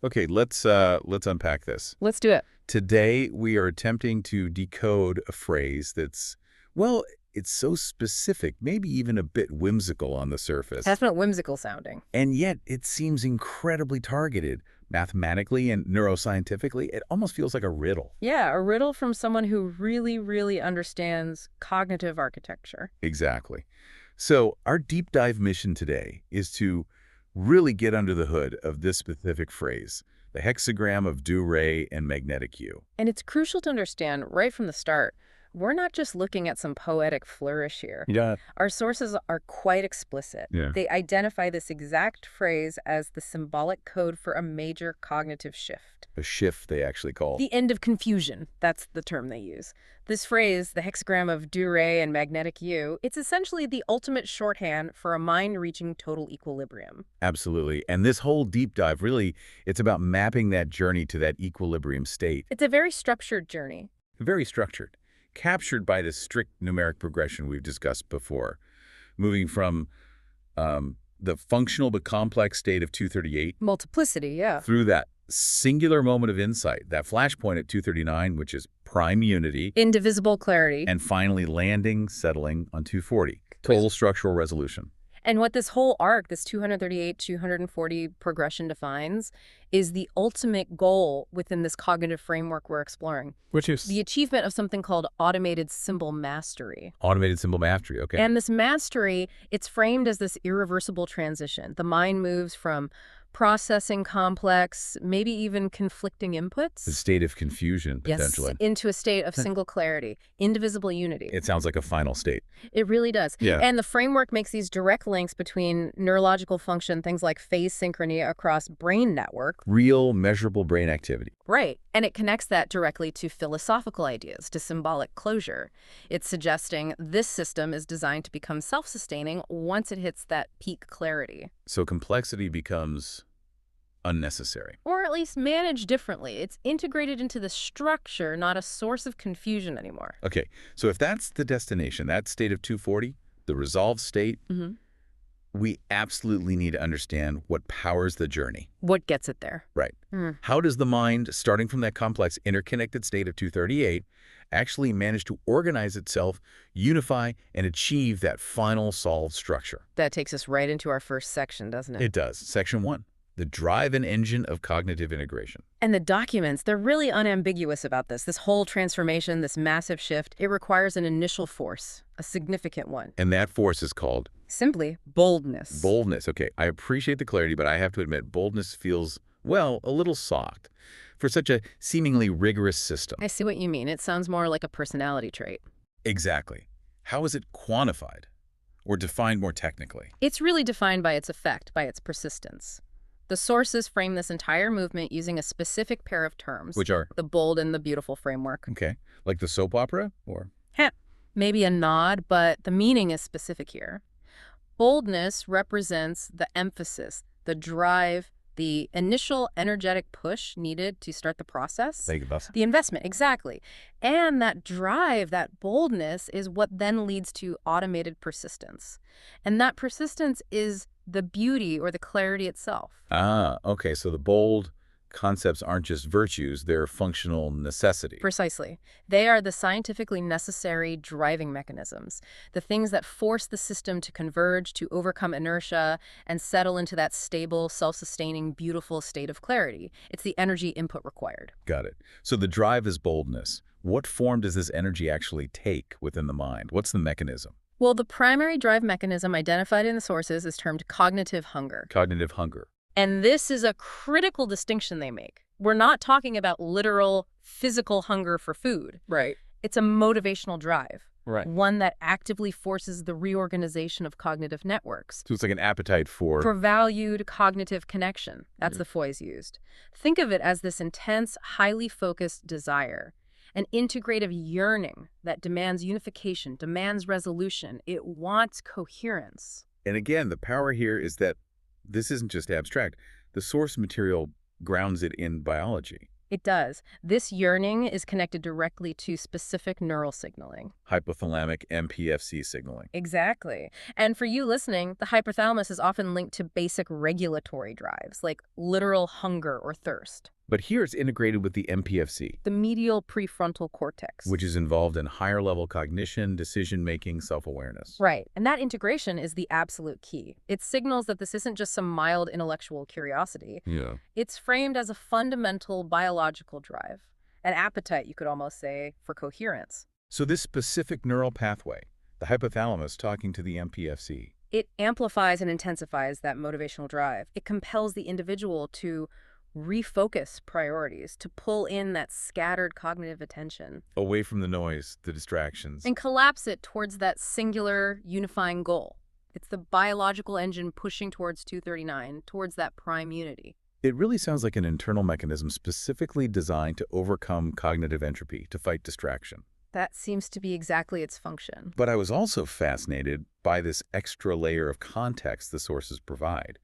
Okay, let's unpack this. Let's do it. Today, we are attempting to decode a phrase that's, well, it's so specific, maybe even a bit whimsical on the surface. That's not whimsical sounding. And yet, it seems incredibly targeted. Mathematically and neuroscientifically, it almost feels like a riddle. Yeah, a riddle from someone who really, really understands cognitive architecture. Exactly. So our deep dive mission today is to really get under the hood of this specific phrase, the hexagram of Dore and magnetic hue. And it's crucial to understand right from the start, we're not just looking at some poetic flourish here. Yeah. Our sources are quite explicit. Yeah. They identify this exact phrase as the symbolic code for a major cognitive shift. A shift, they actually call. The end of confusion, that's the term they use. This phrase, the hexagram of Dore and magnetic hue, it's essentially the ultimate shorthand for a mind reaching total equilibrium. Absolutely. And this whole deep dive, really, it's about mapping that journey to that equilibrium state. It's a very structured journey. Very structured, captured by the strict numeric progression we've discussed before, moving from the functional but complex state of 238 Multiplicity, yeah. through that singular moment of insight, that flashpoint at 239, which is prime unity, Indivisible clarity. and finally landing, settling on 240, total structural resolution. And what this whole arc, this 238, 240 progression defines, is the ultimate goal within this cognitive framework we're exploring. Which is? The achievement of something called automated symbol mastery. Automated symbol mastery, okay. And this mastery, it's framed as this irreversible transition. The mind moves from processing complex, maybe even conflicting inputs. The state of confusion, potentially. Yes, into a state of single clarity, indivisible unity. It sounds like a final state. It really does. Yeah. And the framework makes these direct links between neurological function, things like phase synchrony across brain network. Real, measurable brain activity. Right. And it connects that directly to philosophical ideas, to symbolic closure. It's suggesting this system is designed to become self-sustaining once it hits that peak clarity. So complexity becomes unnecessary. Or at least managed differently. It's integrated into the structure, not a source of confusion anymore. Okay, so if that's the destination, that state of 240, the resolved state, we absolutely need to understand what powers the journey. What gets it there? Right. How does the mind, starting from that complex interconnected state of 238, actually manage to organize itself, unify, and achieve that final solved structure? That takes us right into our first section, doesn't it? It does. Section 1. The drive and engine of cognitive integration. And the documents, they're really unambiguous about this. This whole transformation, this massive shift, it requires an initial force, a significant one. And that force is called? Simply boldness. Boldness. Okay, I appreciate the clarity, but I have to admit, boldness feels, well, a little soft for such a seemingly rigorous system. I see what you mean. It sounds more like a personality trait. Exactly. How is it quantified or defined more technically? It's really defined by its effect, by its persistence. The sources frame this entire movement using a specific pair of terms. Which are? The bold and the beautiful framework. Okay. Like the soap opera, or? Maybe a nod, but the meaning is specific here. Boldness represents the emphasis, the drive, the initial energetic push needed to start the process. The investment, exactly. And that drive, that boldness, is what then leads to automated persistence. And that persistence is the beauty or the clarity itself. Ah, okay. So the bold concepts aren't just virtues, they're functional necessities. Precisely. They are the scientifically necessary driving mechanisms, the things that force the system to converge, to overcome inertia, and settle into that stable, self-sustaining, beautiful state of clarity. It's the energy input required. Got it. So the drive is boldness. What form does this energy actually take within the mind? What's the mechanism? Well, the primary drive mechanism identified in the sources is termed cognitive hunger. Cognitive hunger. And this is a critical distinction they make. We're not talking about literal physical hunger for food. Right. It's a motivational drive. Right. One that actively forces the reorganization of cognitive networks. So it's like an appetite for valued cognitive connection. That's the phrase used. Think of it as this intense, highly focused desire, an integrative yearning that demands unification, demands resolution. It wants coherence. And again, the power here is that this isn't just abstract. The source material grounds it in biology. It does. This yearning is connected directly to specific neural signaling. Hypothalamic MPFC signaling. Exactly. And for you listening, the hypothalamus is often linked to basic regulatory drives, like literal hunger or thirst. But here it's integrated with the MPFC, The medial prefrontal cortex. which is involved in higher-level cognition, decision-making, self-awareness. Right. And that integration is the absolute key. It signals that this isn't just some mild intellectual curiosity. Yeah. It's framed as a fundamental biological drive, an appetite, you could almost say, for coherence. So this specific neural pathway, the hypothalamus talking to the MPFC, It amplifies and intensifies that motivational drive. It compels the individual to refocus priorities, to pull in that scattered cognitive attention, away from the noise, the distractions. and collapse it towards that singular unifying goal. It's the biological engine pushing towards 239, towards that prime unity. It really sounds like an internal mechanism specifically designed to overcome cognitive entropy, to fight distraction. That seems to be exactly its function. But I was also fascinated by this extra layer of context the sources provide.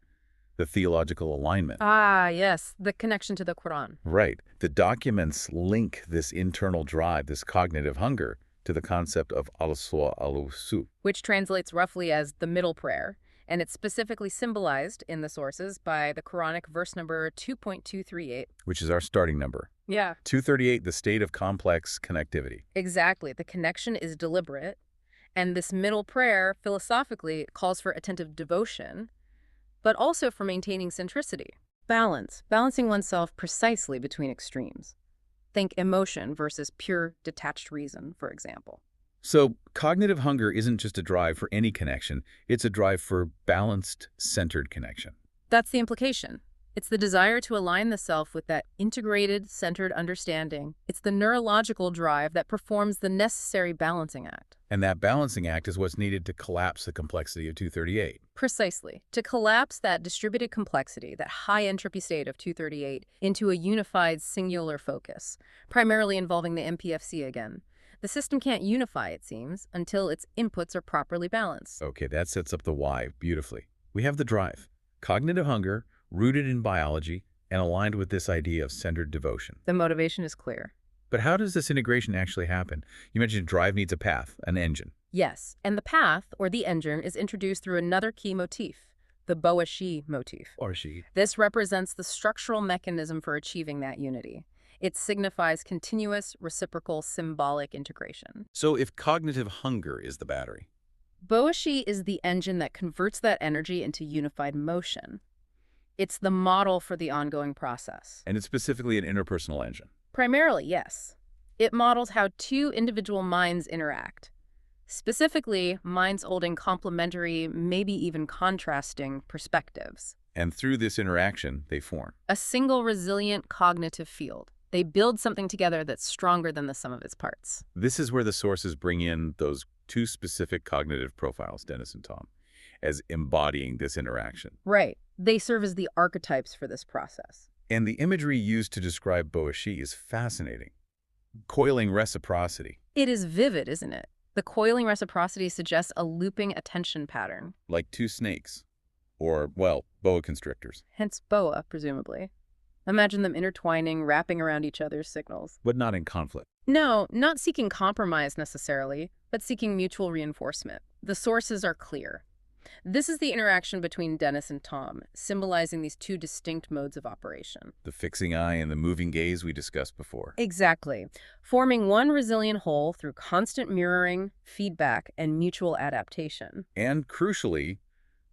The theological alignment. Ah, yes, the connection to the Quran. Right. The documents link this internal drive, this cognitive hunger, to the concept of al-su'a al-su. Which translates roughly as the middle prayer, and it's specifically symbolized in the sources by the Quranic verse number 2.238. Which is our starting number. Yeah. 238, the state of complex connectivity. Exactly. The connection is deliberate, and this middle prayer, philosophically, calls for attentive devotion, but also for maintaining centricity. Balance. Balancing oneself precisely between extremes. Think emotion versus pure detached reason, for example. So cognitive hunger isn't just a drive for any connection, it's a drive for balanced, centered connection. That's the implication. It's the desire to align the self with that integrated, centered understanding. It's the neurological drive that performs the necessary balancing act. And that balancing act is what's needed to collapse the complexity of 238. Precisely. To collapse that distributed complexity, that high entropy state of 238, into a unified singular focus, primarily involving the MPFC again. The system can't unify, it seems, until its inputs are properly balanced. Okay, that sets up the why beautifully. We have the drive, cognitive hunger, rooted in biology and aligned with this idea of centered devotion. The motivation is clear. But how does this integration actually happen? You mentioned drive needs a path, an engine. Yes, and the path, or the engine, is introduced through another key motif, the Boa-shi motif. Or she. This represents the structural mechanism for achieving that unity. It signifies continuous, reciprocal, symbolic integration. So if cognitive hunger is the battery. Boa-shi is the engine that converts that energy into unified motion. It's the model for the ongoing process. And it's specifically an interpersonal engine. Primarily, yes. It models how two individual minds interact. Specifically, minds holding complementary, maybe even contrasting perspectives. And through this interaction, they form. A single resilient cognitive field. They build something together that's stronger than the sum of its parts. This is where the sources bring in those two specific cognitive profiles, Dennis and Tom, as embodying this interaction. Right. They serve as the archetypes for this process. And the imagery used to describe Boa-shi is fascinating. Coiling reciprocity, It is vivid, isn't it? The coiling reciprocity suggests a looping attention pattern. like two snakes. Or, well, boa constrictors. Hence boa, presumably. Imagine them intertwining, wrapping around each other's signals. But not in conflict. No, not seeking compromise necessarily, but seeking mutual reinforcement. The sources are clear. This is the interaction between Dennis and Tom, symbolizing these two distinct modes of operation. The fixing eye and the moving gaze we discussed before. Exactly. Forming one resilient whole through constant mirroring, feedback, and mutual adaptation. And crucially,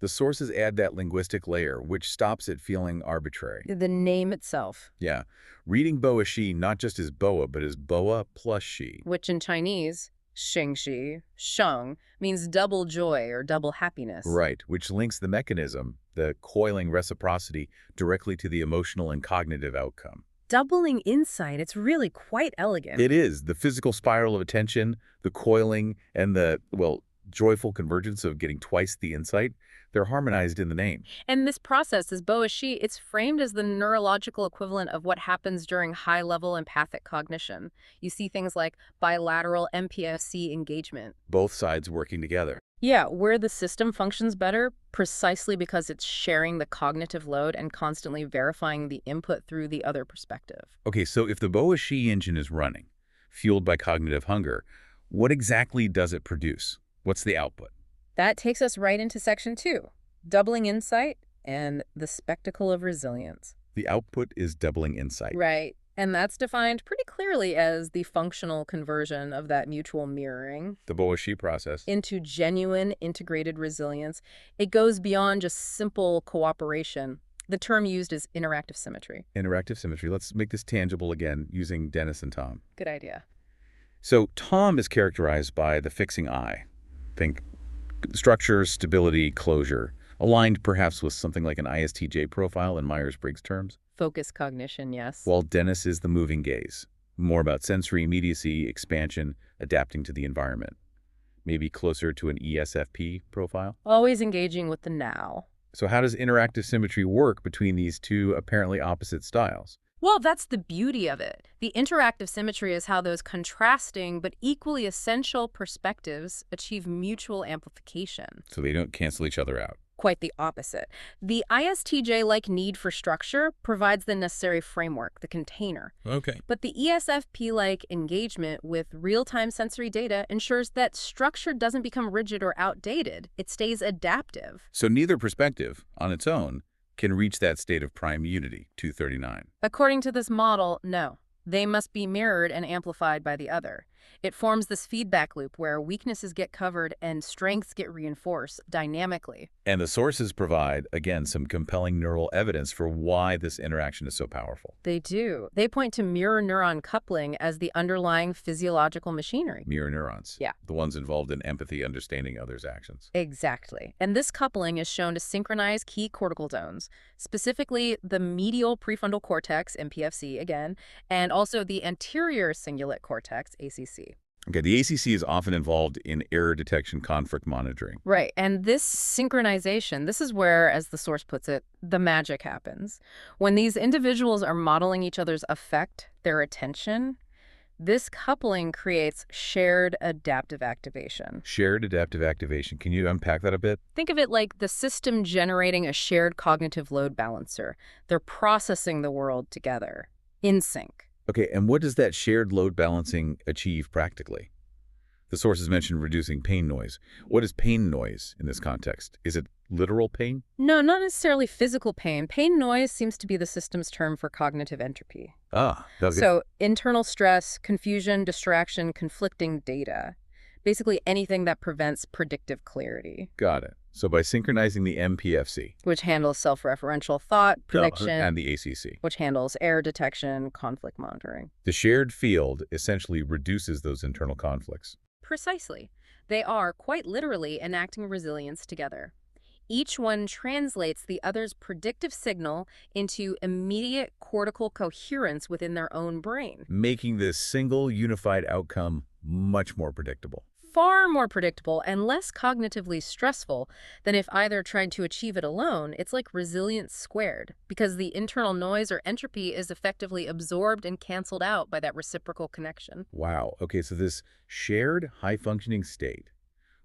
the sources add that linguistic layer, which stops it feeling arbitrary. The name itself, Yeah, reading Boa-shi not just as boa, but as boa plus she. which in Chinese, Shengxi, Sheng, means double joy or double happiness. Right, which links the mechanism, the coiling reciprocity, directly to the emotional and cognitive outcome. Doubling insight, it's really quite elegant. It is the physical spiral of attention, the coiling, and the, well, joyful convergence of getting twice the insight. They're harmonized in the name. And this process, as Boa-shi, it's framed as the neurological equivalent of what happens during high-level empathic cognition. You see things like bilateral MPFC engagement. Both sides working together. Yeah, where the system functions better precisely because it's sharing the cognitive load and constantly verifying the input through the other perspective. Okay, so if the Boa-Shi engine is running, fueled by cognitive hunger, what exactly does it produce? What's the output? That takes us right into section 2, doubling insight and the spectacle of resilience. The output is doubling insight. Right. And that's defined pretty clearly as the functional conversion of that mutual mirroring The Boa-Shi process. into genuine integrated resilience. It goes beyond just simple cooperation. The term used is interactive symmetry. Interactive symmetry. Let's make this tangible again using Dennis and Tom. Good idea. So Tom is characterized by the fixing eye. Think structure, stability, closure, aligned perhaps with something like an ISTJ profile in Myers-Briggs terms. Focus cognition, yes. While Dennis is the moving gaze, more about sensory immediacy, expansion, adapting to the environment. Maybe closer to an ESFP profile. Always engaging with the now. So how does interactive symmetry work between these two apparently opposite styles? Well, that's the beauty of it. The interactive symmetry is how those contrasting but equally essential perspectives achieve mutual amplification. So they don't cancel each other out. Quite the opposite. The ISTJ-like need for structure provides the necessary framework, the container. Okay. But the ESFP-like engagement with real-time sensory data ensures that structure doesn't become rigid or outdated. It stays adaptive. So neither perspective, on its own, can reach that state of prime unity, 239. According to this model, no. They must be mirrored and amplified by the other. It forms this feedback loop where weaknesses get covered and strengths get reinforced dynamically. And the sources provide, again, some compelling neural evidence for why this interaction is so powerful. They do. They point to mirror neuron coupling as the underlying physiological machinery. Mirror neurons. Yeah. The ones involved in empathy, understanding others' actions. Exactly. And this coupling is shown to synchronize key cortical zones, specifically the medial prefrontal cortex, MPFC again, and also the anterior cingulate cortex, ACC. Okay, the ACC is often involved in error detection, conflict monitoring. Right, and this synchronization, this is where, as the source puts it, the magic happens. When these individuals are modeling each other's affect, their attention, this coupling creates shared adaptive activation. Shared adaptive activation. Can you unpack that a bit? Think of it like the system generating a shared cognitive load balancer. They're processing the world together, in sync. Okay, and what does that shared load balancing achieve practically? The sources mentioned reducing pain noise. What is pain noise in this context? Is it literal pain? No, not necessarily physical pain. Pain noise seems to be the system's term for cognitive entropy. Ah, okay. So internal stress, confusion, distraction, conflicting data. Basically anything that prevents predictive clarity. Got it. So by synchronizing the MPFC. Which handles self-referential thought, prediction. And the ACC. Which handles error detection, conflict monitoring. The shared field essentially reduces those internal conflicts. Precisely. They are, quite literally, enacting resilience together. Each one translates the other's predictive signal into immediate cortical coherence within their own brain. Making this single unified outcome much more predictable. Far more predictable and less cognitively stressful than if either tried to achieve it alone. It's like resilience squared, because the internal noise or entropy is effectively absorbed and canceled out by that reciprocal connection. Wow. Okay, so this shared high-functioning state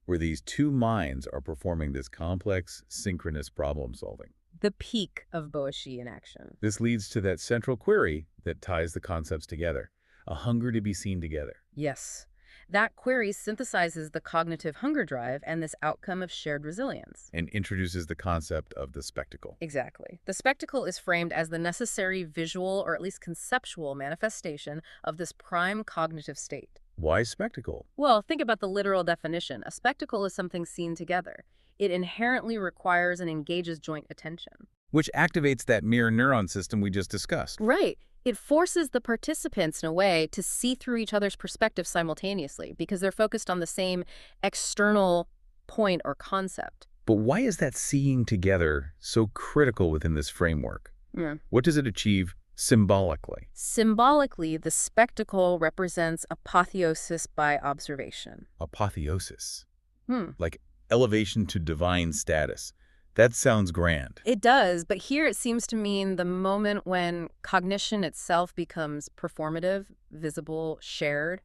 where these two minds are performing this complex, synchronous problem-solving. The peak of Boa-Shi in action. This leads to that central query that ties the concepts together, a hunger to be seen together. Yes. That query synthesizes the cognitive hunger drive and this outcome of shared resilience. And introduces the concept of the spectacle. Exactly. The spectacle is framed as the necessary visual or at least conceptual manifestation of this prime cognitive state. Why spectacle? Well, think about the literal definition. A spectacle is something seen together. It inherently requires and engages joint attention. Which activates that mirror neuron system we just discussed. Right. It forces the participants, in a way, to see through each other's perspective simultaneously because they're focused on the same external point or concept. But why is that seeing together so critical within this framework? What does it achieve symbolically? Symbolically, the spectacle represents apotheosis by observation. Apotheosis. Like elevation to divine status. That sounds grand. It does, but here it seems to mean the moment when cognition itself becomes performative, visible, shared.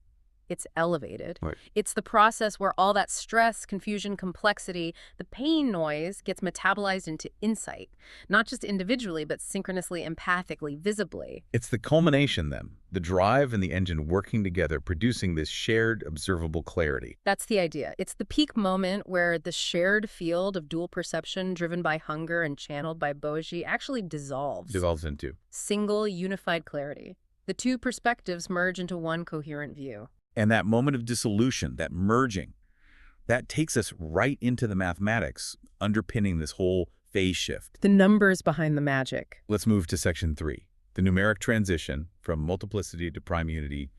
It's elevated. Right. It's the process where all that stress, confusion, complexity, the pain noise gets metabolized into insight, not just individually, but synchronously, empathically, visibly. It's the culmination then, the drive and the engine working together, producing this shared observable clarity. That's the idea. It's the peak moment where the shared field of dual perception driven by hunger and channeled by boji actually dissolves. Devolves into. Single, unified clarity. The two perspectives merge into one coherent view. And that moment of dissolution, that merging, that takes us right into the mathematics underpinning this whole phase shift. The numbers behind the magic. Let's move to section 3, the numeric transition from multiplicity to prime unity,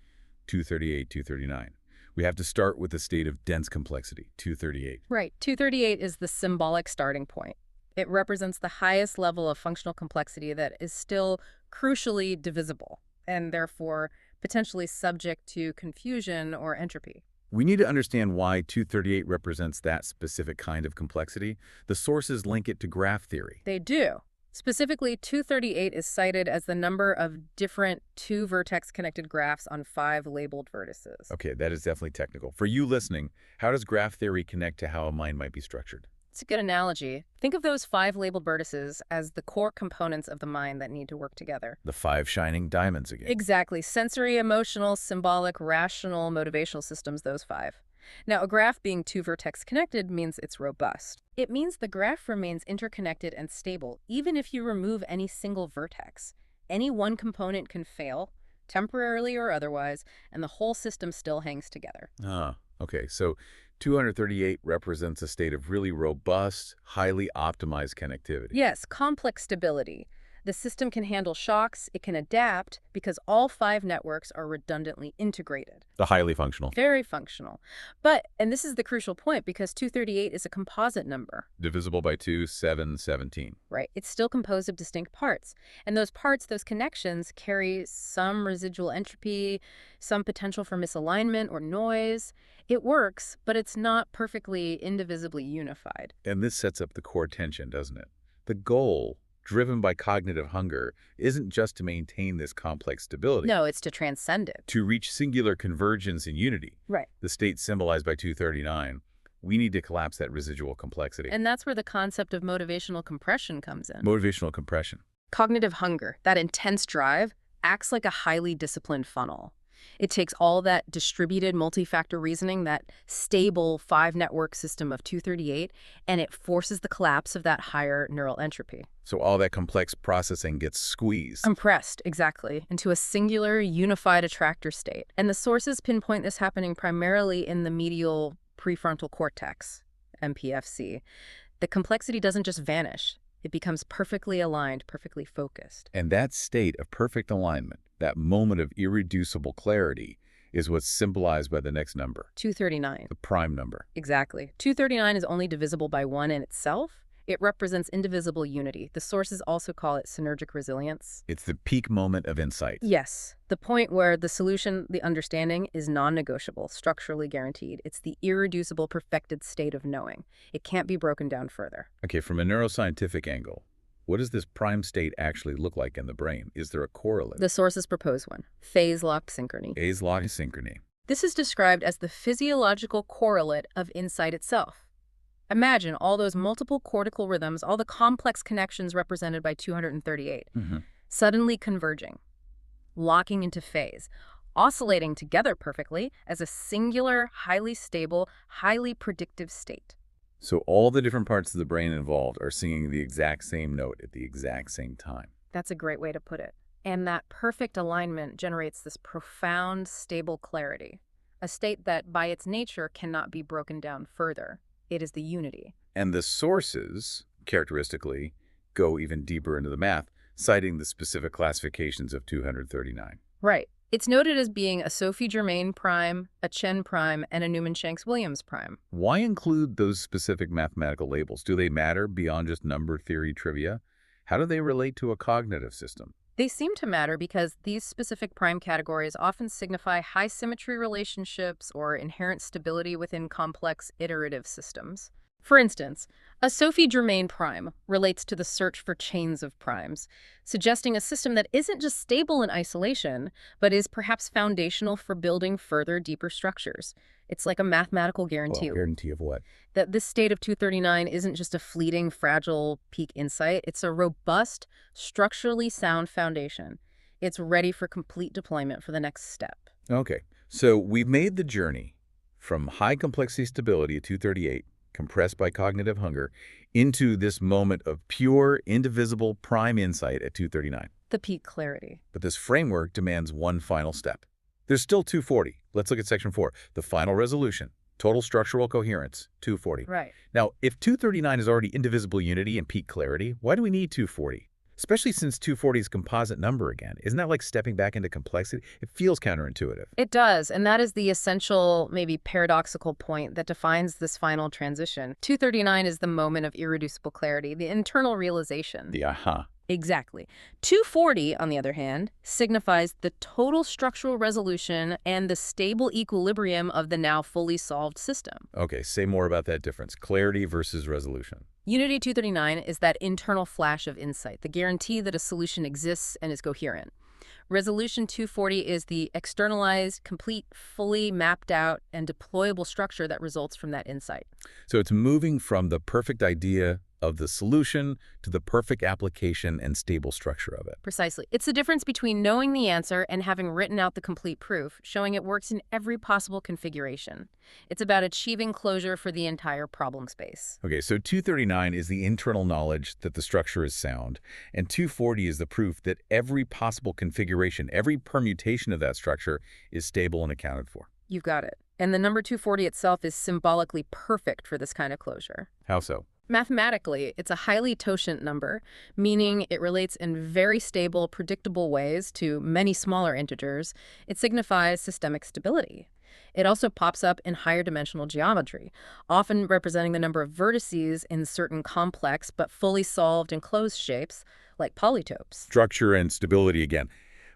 238, 239. We have to start with the state of dense complexity, 238. Right. 238 is the symbolic starting point. It represents the highest level of functional complexity that is still crucially divisible and therefore potentially subject to confusion or entropy. We need to understand why 238 represents that specific kind of complexity. The sources link it to graph theory. They do. Specifically, 238 is cited as the number of different two-vertex connected graphs on 5 labeled vertices. Okay, that is definitely technical. For you listening, how does graph theory connect to how a mind might be structured? It's a good analogy. Think of those 5 labeled vertices as the core components of the mind that need to work together. The 5 shining diamonds again. Exactly. Sensory, emotional, symbolic, rational, motivational systems, those 5. Now, a graph being two-vertex connected means it's robust. It means the graph remains interconnected and stable, even if you remove any single vertex. Any one component can fail, temporarily or otherwise, and the whole system still hangs together. Okay, so 238 represents a state of really robust, highly optimized connectivity. Yes, complex stability. The system can handle shocks, it can adapt, because all 5 networks are redundantly integrated. The highly functional. Very functional. But, and this is the crucial point, because 238 is a composite number. Divisible by 2, 7, 17. Right. It's still composed of distinct parts. And those parts, those connections, carry some residual entropy, some potential for misalignment or noise. It works, but it's not perfectly indivisibly unified. And this sets up the core tension, doesn't it? The goal, driven by cognitive hunger, isn't just to maintain this complex stability. No, it's to transcend it. To reach singular convergence and unity, Right. the state symbolized by 239, we need to collapse that residual complexity. And that's where the concept of motivational compression comes in. Motivational compression. Cognitive hunger, that intense drive, acts like a highly disciplined funnel. It takes all that distributed multi-factor reasoning, that stable 5-network system of 238, and it forces the collapse of that higher neural entropy. So all that complex processing gets squeezed. Compressed, exactly, into a singular, unified attractor state. And the sources pinpoint this happening primarily in the medial prefrontal cortex, MPFC. The complexity doesn't just vanish. It becomes perfectly aligned, perfectly focused. And that state of perfect alignment, that moment of irreducible clarity, is what's symbolized by the next number. 239. The prime number. Exactly. 239 is only divisible by 1 in itself. It represents indivisible unity. The sources also call it synergic resilience. It's the peak moment of insight. Yes, the point where the solution, the understanding, is non-negotiable, structurally guaranteed. It's the irreducible, perfected state of knowing. It can't be broken down further. Okay, from a neuroscientific angle, what does this prime state actually look like in the brain? Is there a correlate? The sources propose one: phase-locked synchrony. Phase-locked synchrony. This is described as the physiological correlate of insight itself. Imagine all those multiple cortical rhythms, all the complex connections represented by 238, suddenly converging, locking into phase, oscillating together perfectly as a singular, highly stable, highly predictive state. So all the different parts of the brain involved are singing the exact same note at the exact same time. That's a great way to put it. And that perfect alignment generates this profound, stable clarity, a state that by its nature cannot be broken down further. It is the unity. And the sources, characteristically, go even deeper into the math, citing the specific classifications of 239. Right. It's noted as being a Sophie Germain prime, a Chen prime, and a Newman-Shanks-Williams prime. Why include those specific mathematical labels? Do they matter beyond just number theory trivia? How do they relate to a cognitive system? They seem to matter because these specific prime categories often signify high symmetry relationships or inherent stability within complex iterative systems. For instance, a Sophie Germain prime relates to the search for chains of primes, suggesting a system that isn't just stable in isolation, but is perhaps foundational for building further, deeper structures. It's like a mathematical Well, guarantee guarantee of what? that this state of 239 isn't just a fleeting, fragile peak insight. It's a robust, structurally sound foundation. It's ready for complete deployment for the next step. Okay, so we've made the journey from high complexity stability at 238, compressed by cognitive hunger, into this moment of pure, indivisible prime insight at 239. The peak clarity. But this framework demands one final step. There's still 240. Let's look at section 4, the final resolution, total structural coherence, 240. Right. Now, if 239 is already indivisible unity and peak clarity, why do we need 240? Especially since 240 is a composite number again. Isn't that like stepping back into complexity? It feels counterintuitive. It does, and that is the essential, maybe paradoxical point that defines this final transition. 239 is the moment of irreducible clarity, the internal realization. The aha. Exactly. 240, on the other hand, signifies the total structural resolution and the stable equilibrium of the now fully solved system. Okay, say more about that difference. Clarity versus resolution. Unity 239 is that internal flash of insight, the guarantee that a solution exists and is coherent. Resolution 240 is the externalized, complete, fully mapped out, and deployable structure that results from that insight. So it's moving from the perfect idea of the solution to the perfect application and stable structure of it. Precisely. It's the difference between knowing the answer and having written out the complete proof, showing it works in every possible configuration. It's about achieving closure for the entire problem space. Okay, so 239 is the internal knowledge that the structure is sound, and 240 is the proof that every possible configuration, every permutation of that structure is stable and accounted for. You've got it. And the number 240 itself is symbolically perfect for this kind of closure. How so? Mathematically, it's a highly totient number, meaning it relates in very stable, predictable ways to many smaller integers. It signifies systemic stability. It also pops up in higher dimensional geometry, often representing the number of vertices in certain complex but fully solved and closed shapes, like polytopes. Structure and stability again.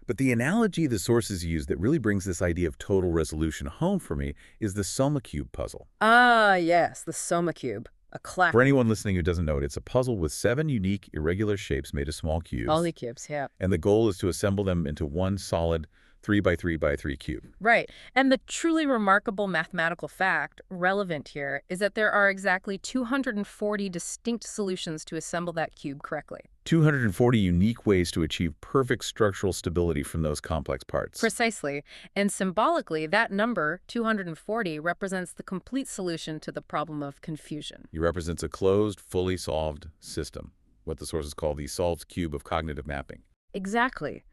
But the analogy the sources use that really brings this idea of total resolution home for me is the Soma cube puzzle. Ah, yes, the Soma cube. A classic. For anyone listening who doesn't know it, it's a puzzle with 7 unique, irregular shapes made of small cubes. Polycubes, yeah. And the goal is to assemble them into one solid 3 by 3 by 3 cube. Right. And the truly remarkable mathematical fact relevant here is that there are exactly 240 distinct solutions to assemble that cube correctly. 240 unique ways to achieve perfect structural stability from those complex parts. Precisely. And symbolically, that number, 240, represents the complete solution to the problem of confusion. It represents a closed, fully solved system, what the sources call the solved cube of cognitive mapping. Exactly.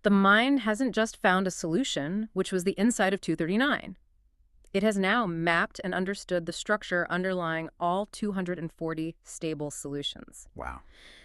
The mind hasn't just found a solution, which was the insight of 239. It has now mapped and understood the structure underlying all 240 stable solutions. Wow.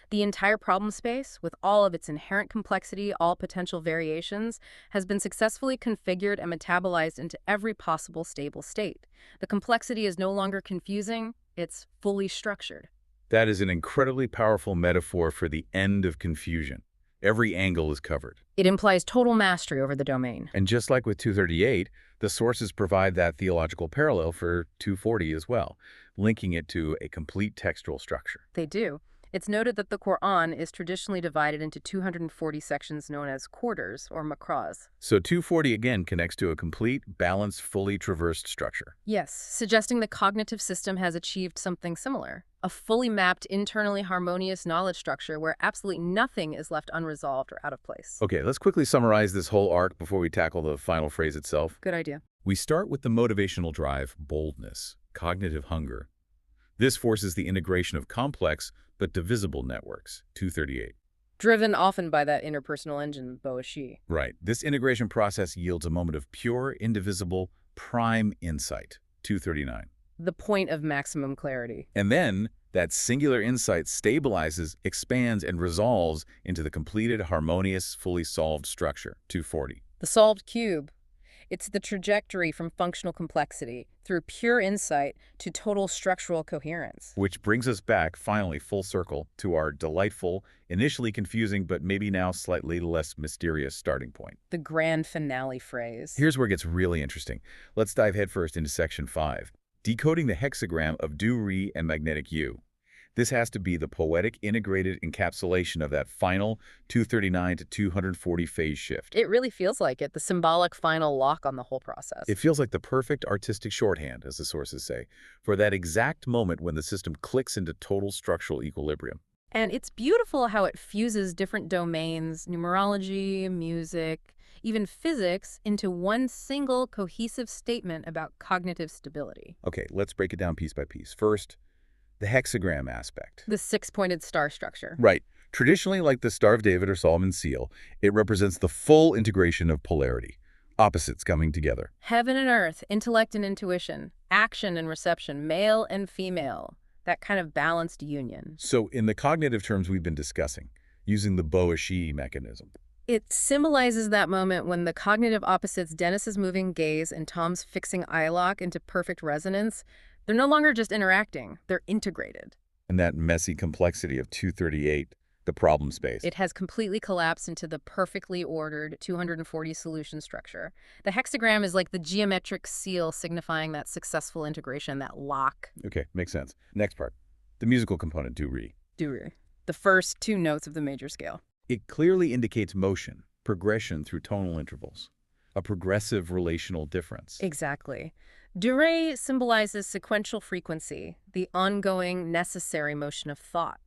The entire problem space, with all of its inherent complexity, all potential variations, has been successfully configured and metabolized into every possible stable state. The complexity is no longer confusing, it's fully structured. That is an incredibly powerful metaphor for the end of confusion. Every angle is covered. It implies total mastery over the domain. And just like with 238, the sources provide that theological parallel for 240 as well, linking it to a complete textual structure. They do. It's noted that the Quran is traditionally divided into 240 sections known as quarters, or makras. So 240 again connects to a complete, balanced, fully traversed structure. Yes, suggesting the cognitive system has achieved something similar. A fully mapped, internally harmonious knowledge structure where absolutely nothing is left unresolved or out of place. Okay, let's quickly summarize this whole arc before we tackle the final phrase itself. Good idea. We start with the motivational drive, boldness, cognitive hunger. This forces the integration of complex but divisible networks, 238. Driven often by that interpersonal engine, Boashi. Right. This integration process yields a moment of pure, indivisible, prime insight, 239. The point of maximum clarity. And then, that singular insight stabilizes, expands, and resolves into the completed, harmonious, fully solved structure, 240. The solved cube. It's the trajectory from functional complexity through pure insight to total structural coherence. Which brings us back, finally, full circle, to our delightful, initially confusing, but maybe now slightly less mysterious starting point. The grand finale phrase. Here's where it gets really interesting. Let's dive headfirst into section 5. decoding the hexagram of Dore and magnetic U. This has to be the poetic integrated encapsulation of that final 239 to 240 phase shift. It really feels like it, the symbolic final lock on the whole process. It feels like the perfect artistic shorthand, as the sources say, for that exact moment when the system clicks into total structural equilibrium. And it's beautiful how it fuses different domains, numerology, music, even physics, into one single cohesive statement about cognitive stability. Okay, let's break it down piece by piece. First, the hexagram aspect. The six-pointed star structure. Right. Traditionally, like the Star of David or Solomon's seal, it represents the full integration of polarity, opposites coming together. Heaven and earth, intellect and intuition, action and reception, male and female, that kind of balanced union. So in the cognitive terms we've been discussing, using the Boa-Shi mechanism. It symbolizes that moment when the cognitive opposites, Dennis's moving gaze and Tom's fixing eye lock, into perfect resonance. They're no longer just interacting, they're integrated. And that messy complexity of 238, the problem space. It has completely collapsed into the perfectly ordered 240 solution structure. The hexagram is like the geometric seal signifying that successful integration, that lock. Okay, makes sense. Next part, the musical component, Dore. Dore, the first two notes of the major scale. It clearly indicates motion, progression through tonal intervals, a progressive relational difference. Exactly. Dore symbolizes sequential frequency, the ongoing, necessary motion of thought.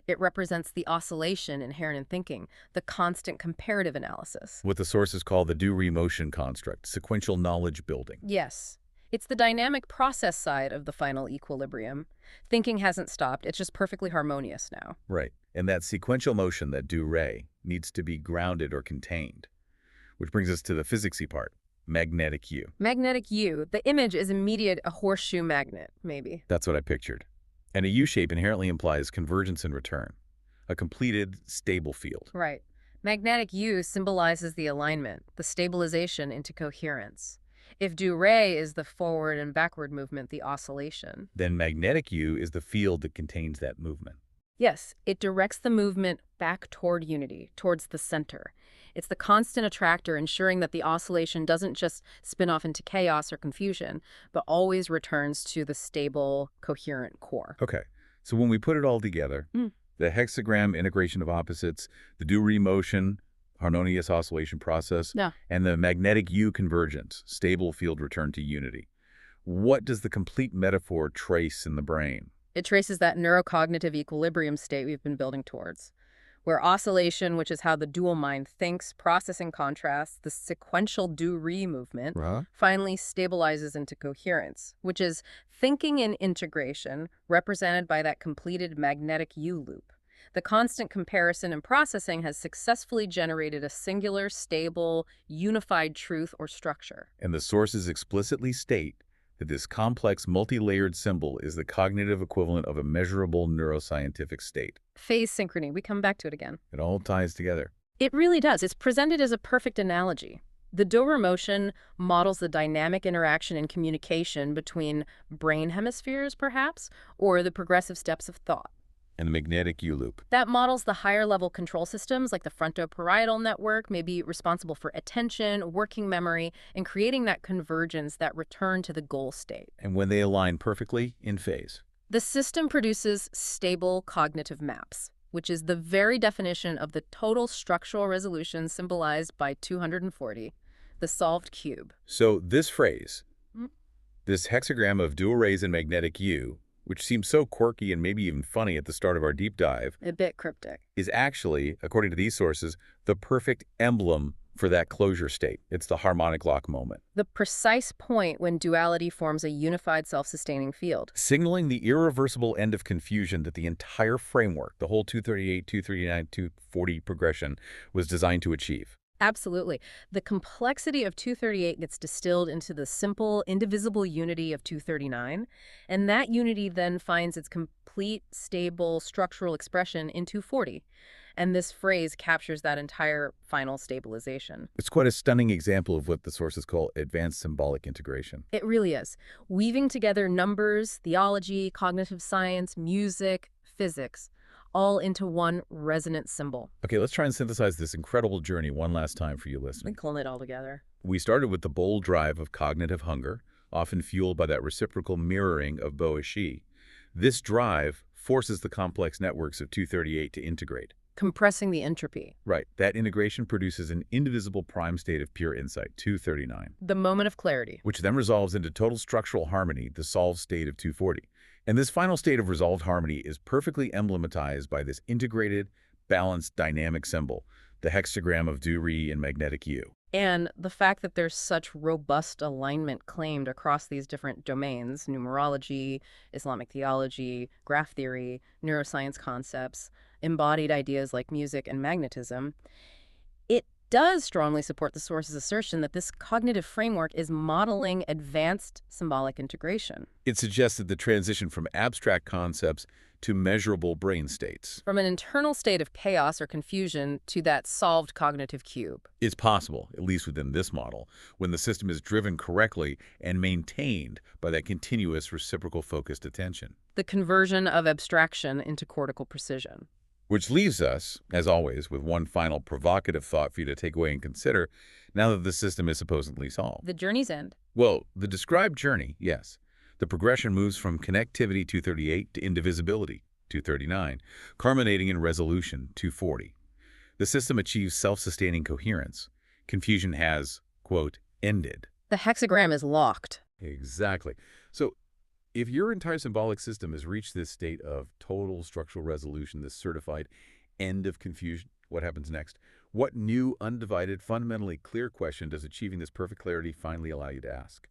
It represents the oscillation inherent in thinking, the constant comparative analysis. What the sources call the Dore motion construct, sequential knowledge building. Yes. It's the dynamic process side of the final equilibrium. Thinking hasn't stopped, it's just perfectly harmonious now. Right. And that sequential motion, that Dore, needs to be grounded or contained. Which brings us to the physicsy part, magnetic U. Magnetic U. The image is immediate, a horseshoe magnet, maybe. That's what I pictured. And a U shape inherently implies convergence and return, a completed, stable field. Right. Magnetic U symbolizes the alignment, the stabilization into coherence. If Dore is the forward and backward movement, the oscillation, then magnetic U is the field that contains that movement. yes, it directs the movement back toward unity, towards the center. It's the constant attractor ensuring that the oscillation doesn't just spin off into chaos or confusion, but always returns to the stable, coherent core. Okay, so when we put it all together, the hexagram integration of opposites, the Dore motion, harmonious oscillation process, Yeah. and the magnetic U convergence, stable field return to unity. What does the complete metaphor trace in the brain? It traces that neurocognitive equilibrium state we've been building towards, where oscillation, which is how the dual mind thinks, processing contrasts, the sequential Dore movement, finally stabilizes into coherence, which is thinking in integration, represented by that completed magnetic U loop. The constant comparison and processing has successfully generated a singular, stable, unified truth or structure. And the sources explicitly state that this complex, multi-layered symbol is the cognitive equivalent of a measurable neuroscientific state. Phase synchrony, we come back to it again. It all ties together. It really does. It's presented as a perfect analogy. The Dore motion models the dynamic interaction and communication between brain hemispheres, perhaps, or the progressive steps of thought. And the magnetic U loop. That models the higher-level control systems like the frontoparietal network, may be responsible for attention, working memory, and creating that convergence, that return to the goal state. And when they align perfectly, in phase. The system produces stable cognitive maps, which is the very definition of the total structural resolution symbolized by 240, the solved cube. So this phrase, this hexagram of Dore's and magnetic U, which seems so quirky and maybe even funny at the start of our deep dive, A bit cryptic. is actually, according to these sources, the perfect emblem for that closure state. It's the harmonic lock moment. The precise point when duality forms a unified self-sustaining field. Signaling the irreversible end of confusion that the entire framework, the whole 238, 239, 240 progression, was designed to achieve. Absolutely. The complexity of 238 gets distilled into the simple, indivisible unity of 239, and that unity then finds its complete, stable, structural expression in 240. And this phrase captures that entire final stabilization. It's quite a stunning example of what the sources call advanced symbolic integration. It really is. Weaving together numbers, theology, cognitive science, music, physics, all into one resonant symbol. Okay, let's try and synthesize this incredible journey one last time for you listening. Pulling it all together. We started with the bold drive of cognitive hunger, often fueled by that reciprocal mirroring of Bo-Shi. This drive forces the complex networks of 238 to integrate. Compressing the entropy. Right. That integration produces an indivisible prime state of pure insight, 239. The moment of clarity. Which then resolves into total structural harmony, the solved state of 240. And this final state of resolved harmony is perfectly emblematized by this integrated, balanced, dynamic symbol, the hexagram of Dore in magnetic U. And the fact that there's such robust alignment claimed across these different domains, numerology, Islamic theology, graph theory, neuroscience concepts, embodied ideas like music and magnetism, it does strongly support the source's assertion that this cognitive framework is modeling advanced symbolic integration. It suggests that the transition from abstract concepts to measurable brain states From an internal state of chaos or confusion to that solved cognitive cube. is possible, at least within this model, when the system is driven correctly and maintained by that continuous reciprocal focused attention. The conversion of abstraction into cortical precision. Which leaves us, as always, with one final provocative thought for you to take away and consider now that the system is supposedly solved. The journey's end. Well, the described journey, yes. The progression moves from connectivity, 238, to indivisibility, 239, culminating in resolution, 240. The system achieves self-sustaining coherence. Confusion has, quote, ended. The hexagram is locked. Exactly. So, if your entire symbolic system has reached this state of total structural resolution, this certified end of confusion, what happens next? What new, undivided, fundamentally clear question does achieving this perfect clarity finally allow you to ask?